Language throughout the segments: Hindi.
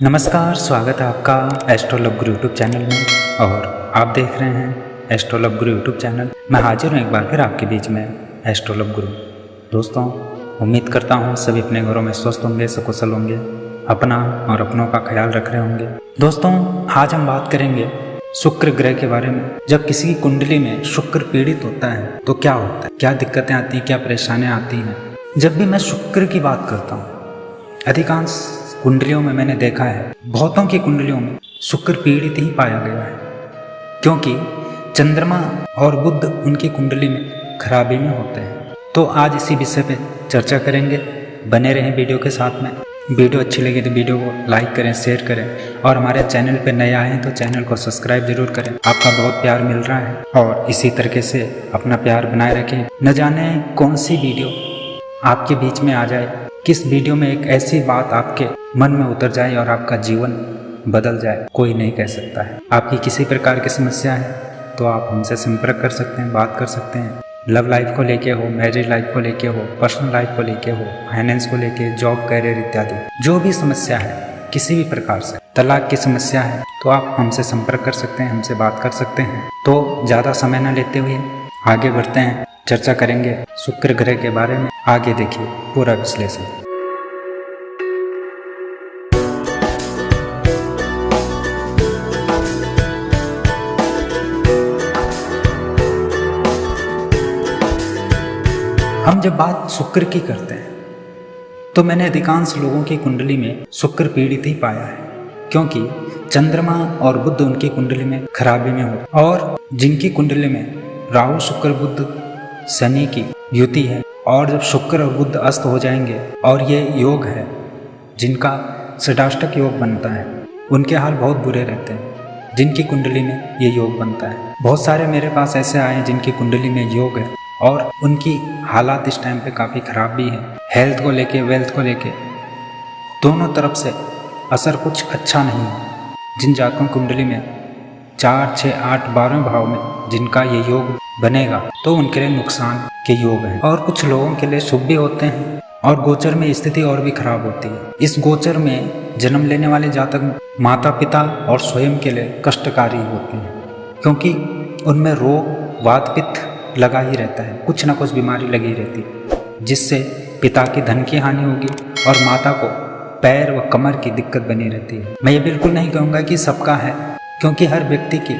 नमस्कार, स्वागत है आपका एस्ट्रोलव गुरु यूट्यूब चैनल में और आप देख रहे हैं एस्ट्रोलव गुरु यूट्यूब चैनल। मैं हाजिर हूँ एक बार फिर आपके बीच में एस्ट्रोलव गुरु। दोस्तों, उम्मीद करता हूँ सभी अपने घरों में स्वस्थ होंगे, सकुशल होंगे, अपना और अपनों का ख्याल रख रहे होंगे। दोस्तों, आज हम बात करेंगे शुक्र ग्रह के बारे में। जब किसी की कुंडली में शुक्र पीड़ित होता है तो क्या होता है, क्या दिक्कतें आती हैं, क्या परेशानियाँ आती हैं। जब भी मैं शुक्र की बात करता हूँ, अधिकांश कुंडलियों में मैंने देखा है, बहुतों की कुंडलियों में शुक्र पीड़ित ही पाया गया है, क्योंकि चंद्रमा और बुध उनकी कुंडली में खराबी में होते हैं। तो आज इसी विषय पे चर्चा करेंगे। बने रहें वीडियो के साथ में। वीडियो अच्छी लगी तो वीडियो को लाइक करें, शेयर करें और हमारे चैनल पे नए आए हैं तो चैनल को सब्सक्राइब जरूर करें। आपका बहुत प्यार मिल रहा है और इसी तरीके से अपना प्यार बनाए रखें। न जाने कौन सी वीडियो आपके बीच में आ जाए, किस वीडियो में एक ऐसी बात आपके मन में उतर जाए और आपका जीवन बदल जाए, कोई नहीं कह सकता है। आपकी किसी प्रकार की समस्या है तो आप हमसे संपर्क कर सकते हैं, बात कर सकते हैं। लव लाइफ को लेके हो, मैरिज लाइफ को लेके हो, पर्सनल लाइफ को लेके हो, फाइनेंस को लेके, जॉब कैरियर इत्यादि जो भी समस्या है, किसी भी प्रकार से तलाक की समस्या है तो आप हमसे संपर्क कर सकते हैं, हमसे बात कर सकते हैं। तो ज़्यादा समय न लेते हुए आगे बढ़ते हैं, चर्चा करेंगे शुक्र ग्रह के बारे में। आगे देखिए पूरा विश्लेषण। हम जब बात शुक्र की करते हैं तो मैंने अधिकांश लोगों की कुंडली में शुक्र पीड़ित ही पाया है, क्योंकि चंद्रमा और बुध उनकी कुंडली में खराबी में हो और जिनकी कुंडली में राहु शुक्र बुध शनि की युति है और जब शुक्र और बुध अस्त हो जाएंगे और ये योग है जिनका षडाष्टक योग बनता है, उनके हाल बहुत बुरे रहते हैं। जिनकी कुंडली में ये योग बनता है, बहुत सारे मेरे पास ऐसे आए हैं जिनकी कुंडली में योग है और उनकी हालात इस टाइम पे काफ़ी ख़राब भी है। हेल्थ को लेके, वेल्थ को लेके, दोनों तरफ से असर कुछ अच्छा नहीं है। जिन जातकों कुंडली में 4, 6, 8, 12वें भाव में जिनका ये योग बनेगा तो उनके लिए नुकसान के योग है और कुछ लोगों के लिए शुभ भी होते हैं और गोचर में स्थिति और भी खराब होती है। इस गोचर में जन्म लेने वाले जातक माता पिता और स्वयं के लिए कष्टकारी होते हैं, क्योंकि उनमें रोग वात पित्त लगा ही रहता है, कुछ ना कुछ बीमारी लगी रहती है, जिससे पिता की धन की हानि होगी और माता को पैर व कमर की दिक्कत बनी रहती है। मैं ये बिल्कुल नहीं कहूँगा कि सबका है, क्योंकि हर व्यक्ति की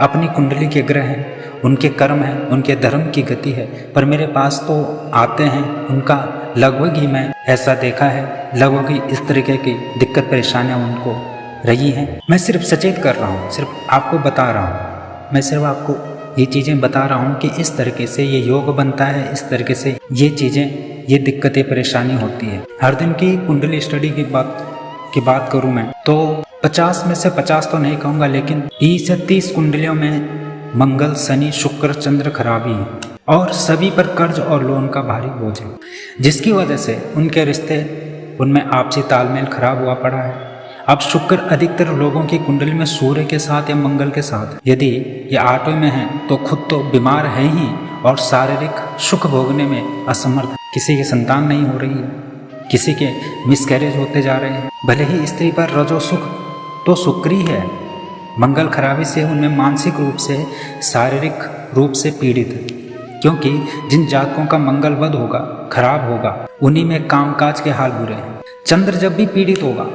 अपनी कुंडली के ग्रह हैं, उनके कर्म हैं, उनके धर्म की गति है। पर मेरे पास तो आते हैं, उनका लगभग ही मैं ऐसा देखा है, लगभग ही इस तरीके की दिक्कत परेशानियाँ उनको रही हैं। मैं सिर्फ सचेत कर रहा हूँ, सिर्फ आपको बता रहा हूँ, मैं सिर्फ आपको ये चीज़ें बता रहा हूँ कि इस तरीके से ये योग बनता है, इस तरीके से ये चीज़ें, ये दिक्कतें परेशानी होती है। हर दिन की कुंडली स्टडी की बात करूँ मैं तो 50 में से 50 तो नहीं कहूँगा, लेकिन 20 से 30 कुंडलियों में मंगल, शनि, शुक्र, चंद्र खराबी है और सभी पर कर्ज और लोन का भारी बोझ है, जिसकी वजह से उनके रिश्ते, उनमें आपसी तालमेल खराब हुआ पड़ा है। अब शुक्र अधिकतर लोगों की कुंडली में सूर्य के साथ या मंगल के साथ, यदि ये 8वें में है तो खुद तो बीमार है ही और शारीरिक सुख भोगने में असमर्थ है। किसी की संतान नहीं हो रही है, किसी के मिसकैरेज होते जा रहे हैं। भले ही स्त्री पर रजो सुख तो शुक्र ही है, मंगल खराबी से उनमें मानसिक रूप से, शारीरिक रूप से पीड़ित है, क्योंकि जिन जातकों का मंगल वध होगा, खराब होगा, उन्हीं में कामकाज के हाल बुरे हैं। चंद्र जब भी पीड़ित होगा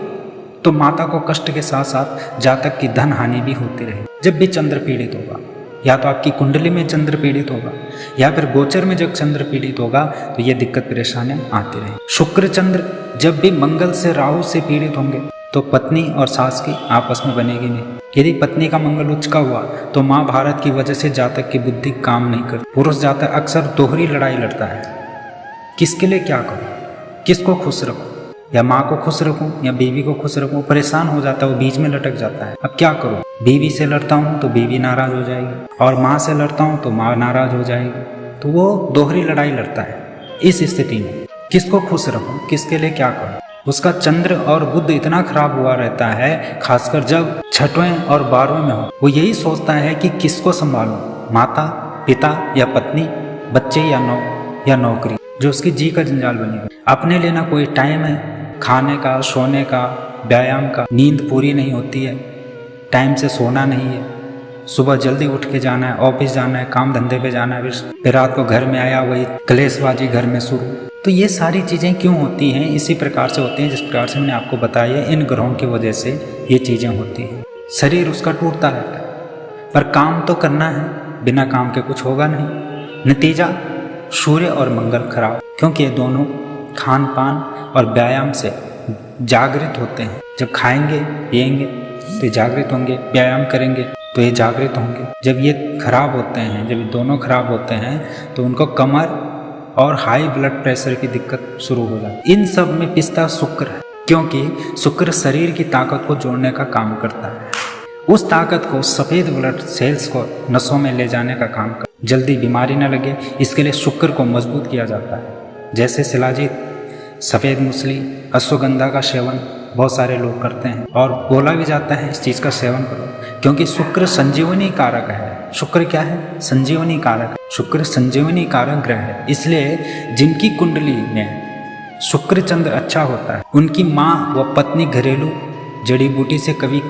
तो माता को कष्ट के साथ साथ जातक की धन हानि भी होती रहे। जब भी चंद्र पीड़ित होगा, या तो आपकी कुंडली में चंद्र पीड़ित होगा या फिर गोचर में जब चंद्र पीड़ित होगा तो ये दिक्कत परेशानियां आती रहे। शुक्र चंद्र जब भी मंगल से राहु से पीड़ित होंगे तो पत्नी और सास की आपस में बनेगी नहीं। यदि पत्नी का मंगल उच्च का हुआ तो महाभारत की वजह से जातक की बुद्धि काम नहीं करती। पुरुष जातक अक्सर दोहरी लड़ाई लड़ता है, किसके लिए क्या करूं, किसको खुश रखूं, या माँ को खुश रखूं या बीवी को खुश रखूं। परेशान हो जाता है, वो बीच में लटक जाता है। अब क्या करूं, बीवी से लड़ता हूं तो बीवी नाराज हो जाएगी और माँ से लड़ता हूं तो माँ नाराज हो जाएगी, तो वो दोहरी लड़ाई लड़ता है। इस स्थिति में किसको खुश रखूं, किसके लिए क्या करूं। उसका चंद्र और बुध इतना खराब हुआ रहता है, खासकर जब 6वें और 12वें में हो। वो यही सोचता है कि किसको संभालूं, माता पिता या पत्नी, बच्चे या नौकरी, जो उसकी जी का जंजाल बनेगा। अपने लिए ना कोई टाइम है, खाने का, सोने का, व्यायाम का, नींद पूरी नहीं होती है, टाइम से सोना नहीं है, सुबह जल्दी उठ के जाना है, ऑफिस जाना है, काम धंधे पे जाना है, फिर रात को घर में आया वही कलेशबाजी घर में शुरू। तो ये सारी चीज़ें क्यों होती हैं? इसी प्रकार से होती हैं जिस प्रकार से मैंने आपको बताया है, इन ग्रहों की वजह से ये चीज़ें होती हैं। शरीर उसका टूटता रहता है, पर काम तो करना है, बिना काम के कुछ होगा नहीं। नतीजा सूर्य और मंगल खराब, क्योंकि ये दोनों खान पान और व्यायाम से जागृत होते हैं। जब खाएंगे पिएंगे तो ये जागृत होंगे, व्यायाम करेंगे तो ये जागृत होंगे। जब ये खराब होते हैं, जब ये दोनों खराब होते हैं तो उनको कमर और हाई ब्लड प्रेशर की दिक्कत शुरू हो जाती है। इन सब में पिसता शुक्र है, क्योंकि शुक्र शरीर की ताकत को जोड़ने का काम करता है। उस ताकत को सफ़ेद ब्लड सेल्स को नसों में ले जाने का काम करता है। जल्दी बीमारी न लगे इसके लिए शुक्र को मजबूत किया जाता है। जैसे शिलाजीत, सफ़ेद मूसली, अश्वगंधा का सेवन बहुत सारे लोग करते हैं और बोला भी जाता है इस चीज़ का सेवन करो, क्योंकि शुक्र संजीवनी कारक है। शुक्र क्या है? संजीवनी कारक है। शुक्र संजीवनी कारक ग्रह है। इसलिए जिनकी कुंडली में शुक्र चंद्र अच्छा होता है, उनकी माँ व पत्नी घरेलू जड़ी बूटी से कभी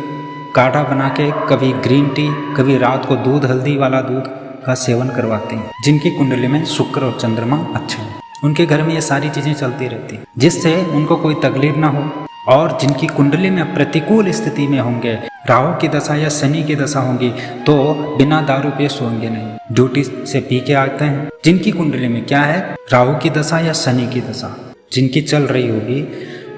काढ़ा बना के, कभी ग्रीन टी, कभी रात को दूध, हल्दी वाला दूध का सेवन करवाती हैं। जिनकी कुंडली में शुक्र और चंद्रमा अच्छे हैं, उनके घर में ये सारी चीज़ें चलती रहती हैं, जिससे उनको कोई तकलीफ ना हो। और जिनकी कुंडली में प्रतिकूल स्थिति में होंगे, राहु की दशा या शनि की दशा होंगी, तो बिना दारू पिए सोएंगे नहीं, ड्यूटी से पी के आते हैं। जिनकी कुंडली में क्या है, राहु की दशा या शनि की दशा जिनकी चल रही होगी,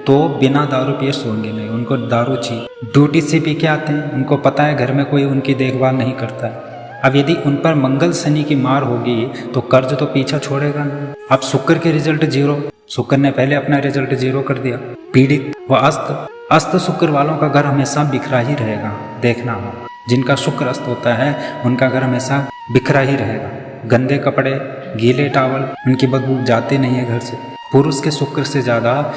तो बिना दारू पिए सोएंगे नहीं, उनको दारू चाहिए। ड्यूटी से पी के आते हैं, उनको पता है घर में कोई उनकी देखभाल नहीं करता है। अब यदि उन पर मंगल शनि की मार होगी तो कर्ज तो पीछा छोड़ेगा नहीं। अब शुक्र के रिजल्ट 0, शुक्र ने पहले अपना रिजल्ट 0 कर दिया। पीड़ित व अस्त शुक्र वालों का घर हमेशा बिखरा ही रहेगा। देखना हो, जिनका शुक्र अस्त होता है उनका घर हमेशा बिखरा ही रहेगा। गंदे कपड़े, गीले टावल, उनकी बदबू जाती नहीं है घर से। पुरुष के शुक्र से ज़्यादा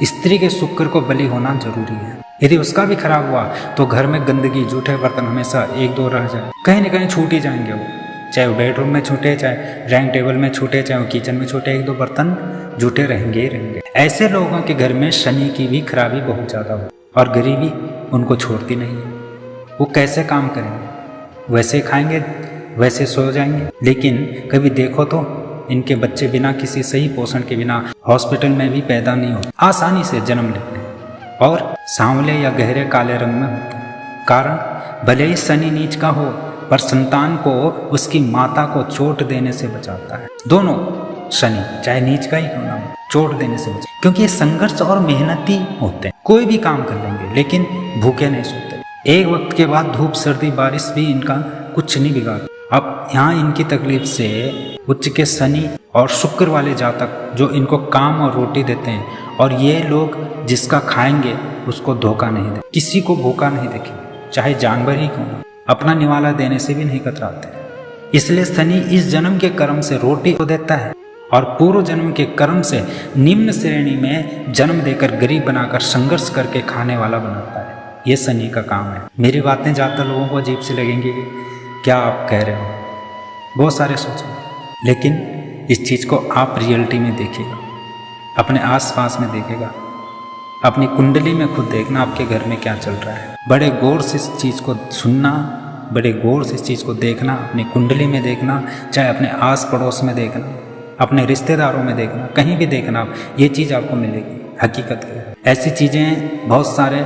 स्त्री के शुक्र को बलि होना जरूरी है। यदि उसका भी खराब हुआ तो घर में गंदगी, जूठे बर्तन हमेशा 1-2 रह जाए, कहीं न कहीं छूट ही जाएंगे वो। चाहे वो बेडरूम में छूटे, चाहे डाइनिंग टेबल में छूटे, चाहे वो किचन में छूटे, 1-2 बर्तन जूठे रहेंगे ही रहेंगे। ऐसे लोगों के घर में शनि की भी खराबी बहुत ज़्यादा हो और गरीबी उनको छोड़ती नहीं है। वो कैसे काम करेंगे? वैसे खाएंगे, वैसे सो जाएंगे। लेकिन कभी देखो तो इनके बच्चे बिना किसी सही पोषण के, बिना हॉस्पिटल में भी पैदा नहीं होते, आसानी से जन्म लेते हैं और सांवले या गहरे काले रंग में होते हैं। कारण भले ही शनि नीच का हो, पर संतान को उसकी माता को चोट देने से बचाता है। दोनों शनि चाहे नीच का ही क्यों ना हो, चोट देने से बचाता है, क्योंकि ये संघर्ष और मेहनती होते हैं। कोई भी काम कर लेंगे लेकिन भूखे नहीं सोते। एक वक्त के बाद धूप, सर्दी, बारिश भी इनका कुछ नहीं बिगाड़ता। अब यहाँ इनकी तकलीफ से उच्च के शनि और शुक्र वाले जातक जो इनको काम और रोटी देते हैं, और ये लोग जिसका खाएंगे उसको धोखा नहीं दे, किसी को भूखा नहीं देखेंगे, चाहे जानवर ही क्यों ना, अपना निवाला देने से भी नहीं कतराते। इसलिए शनि इस जन्म के कर्म से रोटी को देता है और पूर्व जन्म के कर्म से निम्न श्रेणी में जन्म देकर गरीब बनाकर संघर्ष करके खाने वाला बनाता है। ये शनि का काम है। मेरी बातें ज़्यादा लोगों को अजीब से लगेंगी कि क्या आप कह रहे हो, बहुत सारे सोचेंगे, लेकिन इस चीज़ को आप रियलिटी में देखिएगा, अपने आसपास में देखिएगा, अपनी कुंडली में खुद देखना आपके घर में क्या चल रहा है। बड़े गौर से इस चीज़ को सुनना, बड़े गौर से इस चीज़ को देखना, अपनी कुंडली में देखना, चाहे अपने आस पड़ोस में देखना, अपने रिश्तेदारों में देखना, कहीं भी देखना, ये चीज़ आपको मिलेगी हकीकत है। ऐसी चीज़ें बहुत सारे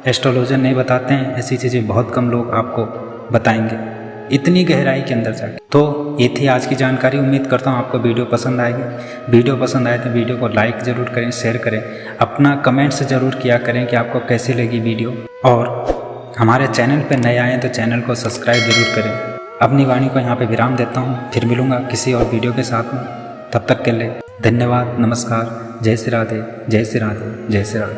एस्ट्रोलॉजर नहीं बताते हैं, ऐसी चीज़ें बहुत कम लोग आपको बताएंगे इतनी गहराई के अंदर जाके। तो ये थी आज की जानकारी। उम्मीद करता हूँ आपको वीडियो पसंद आएगी। वीडियो पसंद आए तो वीडियो को लाइक ज़रूर करें, शेयर करें, अपना कमेंट्स ज़रूर किया करें कि आपको कैसी लगी वीडियो। और हमारे चैनल पर नए आए तो चैनल को सब्सक्राइब जरूर करें। अपनी वाणी को यहाँ पे विराम देता हूँ, फिर मिलूँगा किसी और वीडियो के साथ में। तब तक के लिए धन्यवाद, नमस्कार, जय श्री राधे, जय श्री राधे, जय श्री राधे।